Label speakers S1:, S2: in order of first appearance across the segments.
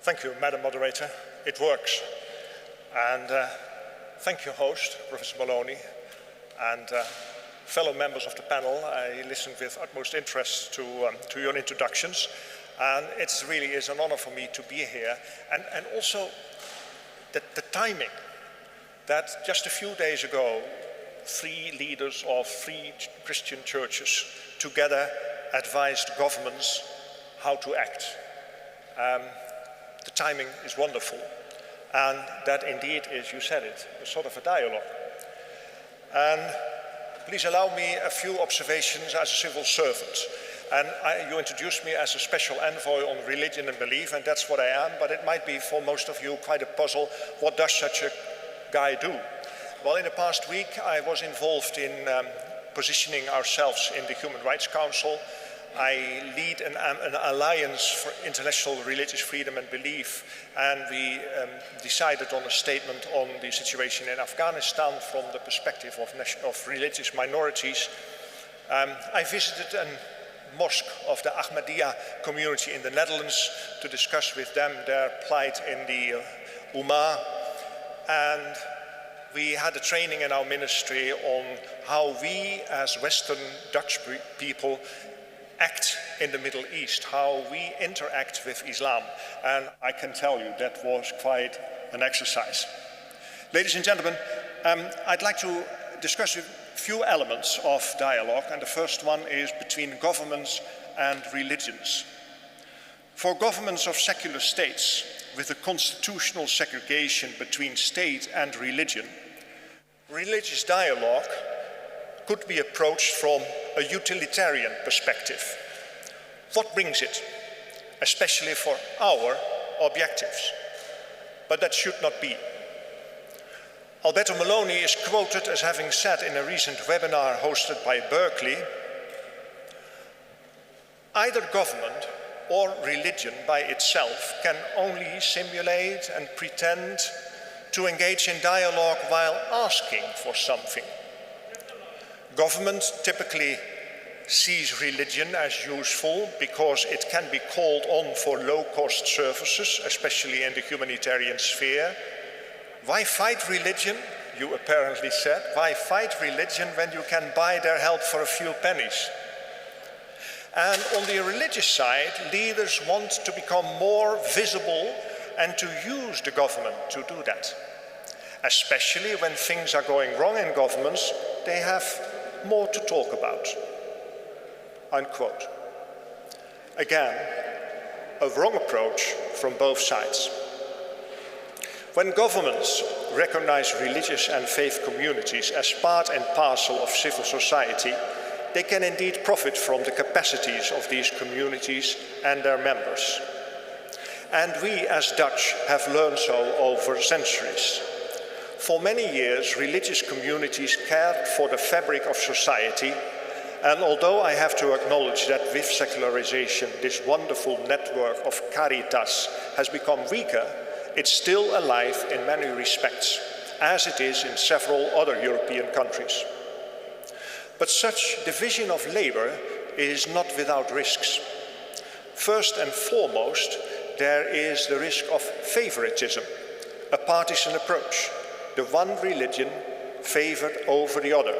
S1: Thank you, Madam Moderator. It works. And thank you, host, Professor Maloney, and fellow members of the panel. I listened with utmost interest to your introductions, and it really is an honor for me to be here. And also the timing, that just a few days ago, 3 leaders of 3 Christian churches together advised governments how to act. The timing is wonderful, and that indeed is, you said it, a sort of a dialogue. And please allow me a few observations as a civil servant. And you introduced me as a special envoy on religion and belief, and that's what I am, but it might be for most of you quite a puzzle. What does such a guy do? Well, in the past week, I was involved in positioning ourselves in the Human Rights Council. I lead an alliance for international religious freedom and belief, and we decided on a statement on the situation in Afghanistan from the perspective of religious minorities. I visited a mosque of the Ahmadiyya community in the Netherlands to discuss with them their plight in the Ummah, and we had a training in our ministry on how we as Western Dutch people act in the Middle East, how we interact with Islam. And I can tell you that was quite an exercise. Ladies and gentlemen, I'd like to discuss a few elements of dialogue, and the first one is between governments and religions. For governments of secular states with a constitutional segregation between state and religion, religious dialogue could be approached from a utilitarian perspective. What brings it? Especially for our objectives. But that should not be. Alberto Maloney is quoted as having said in a recent webinar hosted by Berkeley, either government or religion by itself can only simulate and pretend to engage in dialogue while asking for something. Government typically sees religion as useful because it can be called on for low-cost services, especially in the humanitarian sphere. Why fight religion, you apparently said? Why fight religion when you can buy their help for a few pennies? And on the religious side, leaders want to become more visible and to use the government to do that. Especially when things are going wrong in governments, they have more to talk about. Unquote. Again, a wrong approach from both sides. When governments recognize religious and faith communities as part and parcel of civil society, they can indeed profit from the capacities of these communities and their members. And we as Dutch have learned so over centuries. For many years, religious communities cared for the fabric of society, and although I have to acknowledge that with secularization, this wonderful network of caritas has become weaker, it's still alive in many respects, as it is in several other European countries. But such division of labor is not without risks. First and foremost, there is the risk of favoritism, a partisan approach, the one religion favored over the other.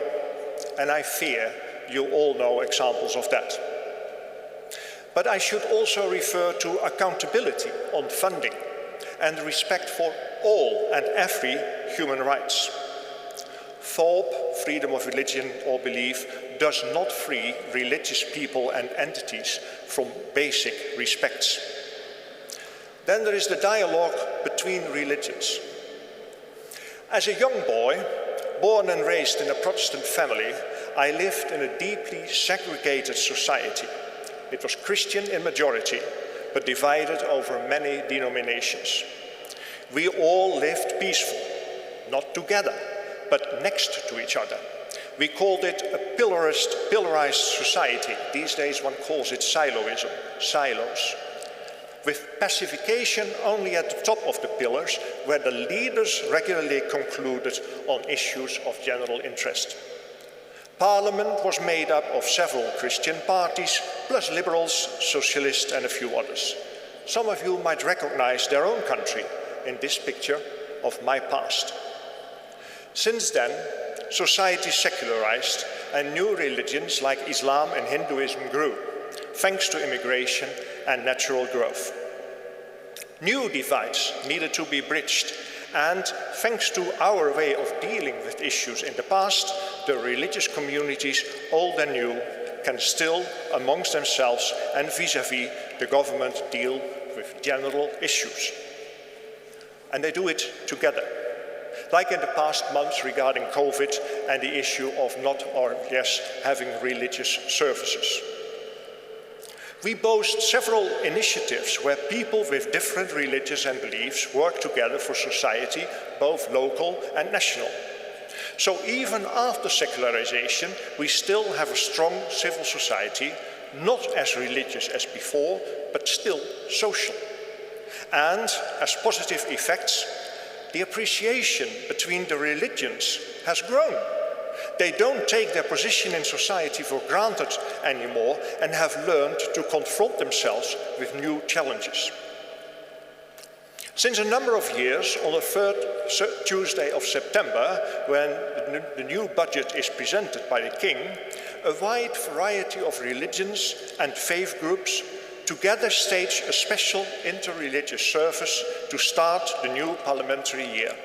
S1: And I fear you all know examples of that. But I should also refer to accountability on funding and respect for all and every human rights. Thought, freedom of religion or belief, does not free religious people and entities from basic respects. Then there is the dialogue between religions. As a young boy, born and raised in a Protestant family, I lived in a deeply segregated society. It was Christian in majority, but divided over many denominations. We all lived peaceful, not together, but next to each other. We called it a pillarized society. These days one calls it siloism, silos. With pacification only at the top of the pillars, where the leaders regularly concluded on issues of general interest. Parliament was made up of several Christian parties, plus liberals, socialists and a few others. Some of you might recognize their own country in this picture of my past. Since then, society secularized and new religions like Islam and Hinduism grew, thanks to immigration and natural growth. New divides needed to be bridged, and thanks to our way of dealing with issues in the past, the religious communities, old and new, can still, amongst themselves and vis-à-vis the government, deal with general issues. And they do it together, like in the past months regarding COVID and the issue of not or yes having religious services. We boast several initiatives where people with different religions and beliefs work together for society, both local and national. So even after secularization, we still have a strong civil society, not as religious as before, but still social. And as positive effects, the appreciation between the religions has grown. They don't take their position in society for granted anymore and have learned to confront themselves with new challenges. Since a number of years, on the third Tuesday of September, when the new budget is presented by the King, a wide variety of religions and faith groups together stage a special interreligious service to start the new parliamentary year,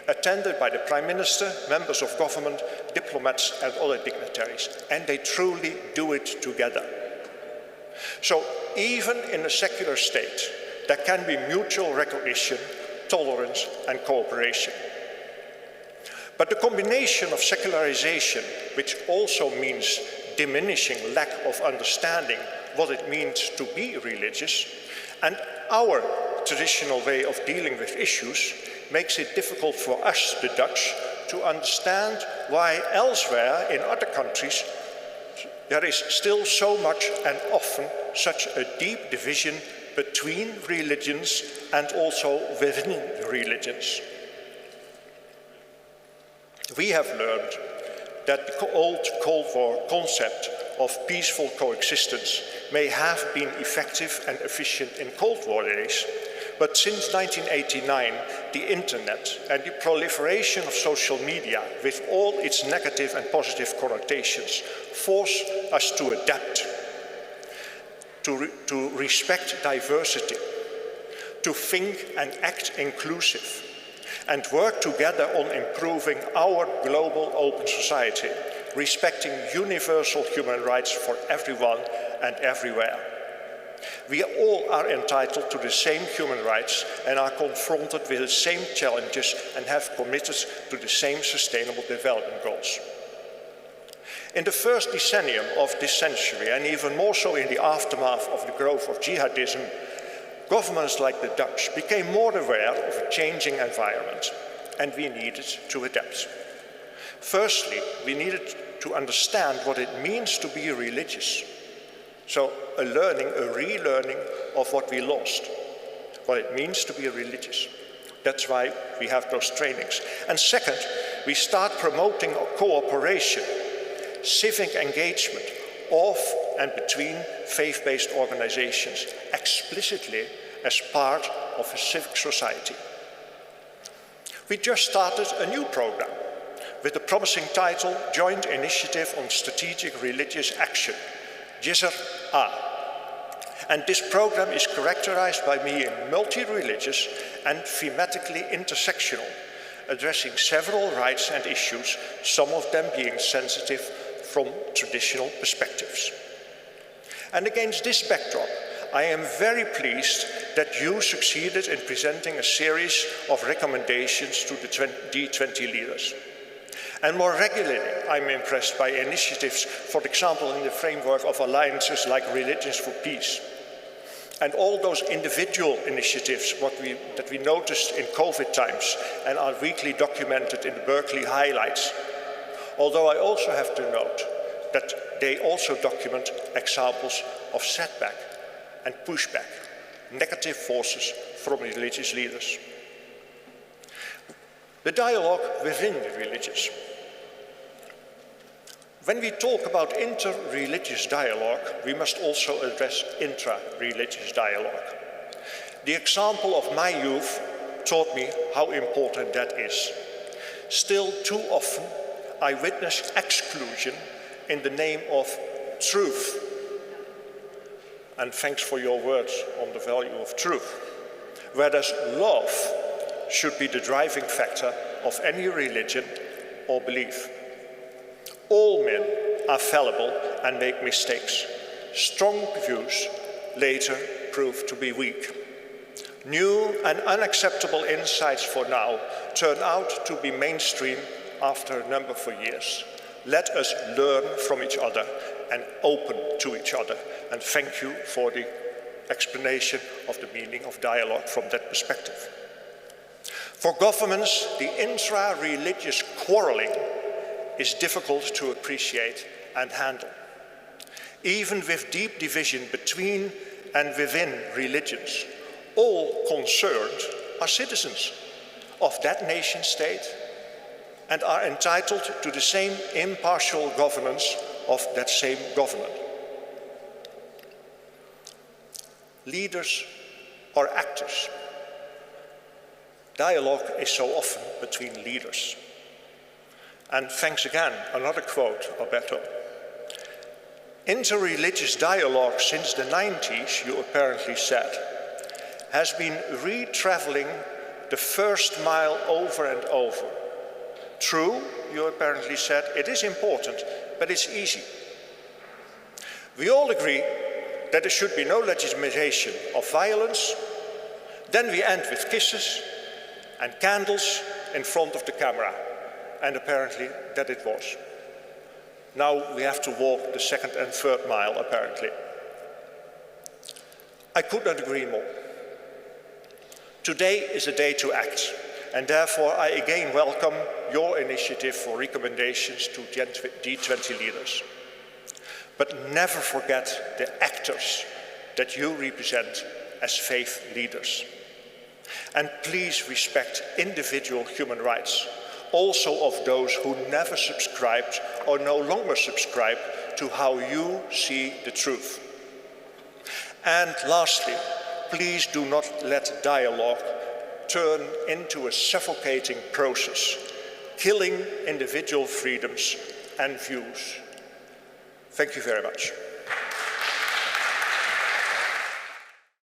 S1: attended by the Prime Minister, members of government, diplomats and other dignitaries, and they truly do it together. So even in a secular state, there can be mutual recognition, tolerance and cooperation. But the combination of secularization, which also means diminishing lack of understanding what it means to be religious, and our traditional way of dealing with issues, makes it difficult for us, the Dutch, to understand why elsewhere in other countries there is still so much and often such a deep division between religions and also within religions. We have learned that the old Cold War concept of peaceful coexistence may have been effective and efficient in Cold War days, but since 1989, the internet and the proliferation of social media with all its negative and positive connotations force us to adapt, to respect diversity, to think and act inclusive, and work together on improving our global open society, respecting universal human rights for everyone and everywhere. We all are entitled to the same human rights and are confronted with the same challenges and have committed to the same sustainable development goals. In the first decennium of this century, and even more so in the aftermath of the growth of jihadism, governments like the Dutch became more aware of a changing environment, and we needed to adapt. Firstly, we needed to understand what it means to be religious. So a relearning of what we lost, what it means to be religious. That's why we have those trainings. And second, we start promoting cooperation, civic engagement of and between faith-based organizations, explicitly as part of a civic society. We just started a new program with the promising title Joint Initiative on Strategic Religious Action, GISR-A. And this program is characterized by being multi-religious and thematically intersectional, addressing several rights and issues, some of them being sensitive from traditional perspectives. And against this backdrop, I am very pleased that you succeeded in presenting a series of recommendations to the G20 leaders. And more regularly, I'm impressed by initiatives, for example, in the framework of alliances like Religions for Peace. And all those individual initiatives that we noticed in COVID times and are weekly documented in the Berkeley highlights. Although I also have to note that they also document examples of setback and pushback, negative forces from religious leaders. The dialogue within the religious. When we talk about inter-religious dialogue, we must also address intra-religious dialogue. The example of my youth taught me how important that is. Still too often, I witness exclusion in the name of truth. And thanks for your words on the value of truth. Whereas love should be the driving factor of any religion or belief. All men are fallible and make mistakes. Strong views later prove to be weak. New and unacceptable insights for now turn out to be mainstream after a number of years. Let us learn from each other and open to each other. And thank you for the explanation of the meaning of dialogue from that perspective. For governments, the intra-religious quarreling is difficult to appreciate and handle. Even with deep division between and within religions, all concerned are citizens of that nation state and are entitled to the same impartial governance of that same government. Leaders or actors. Dialogue is so often between leaders. And thanks again, another quote, Alberto. Interreligious dialogue since the 90s, you apparently said, has been re-traveling the first mile over and over. True, you apparently said, it is important, but it's easy. We all agree that there should be no legitimation of violence. Then we end with kisses and candles in front of the camera. And apparently that it was. Now we have to walk the second and third mile, apparently. I could not agree more. Today is a day to act, and therefore I again welcome your initiative for recommendations to G20 leaders. But never forget the actors that you represent as faith leaders. And please respect individual human rights, also of those who never subscribed or no longer subscribe to how you see the truth. And lastly, please do not let dialogue turn into a suffocating process, killing individual freedoms and views. Thank you very much.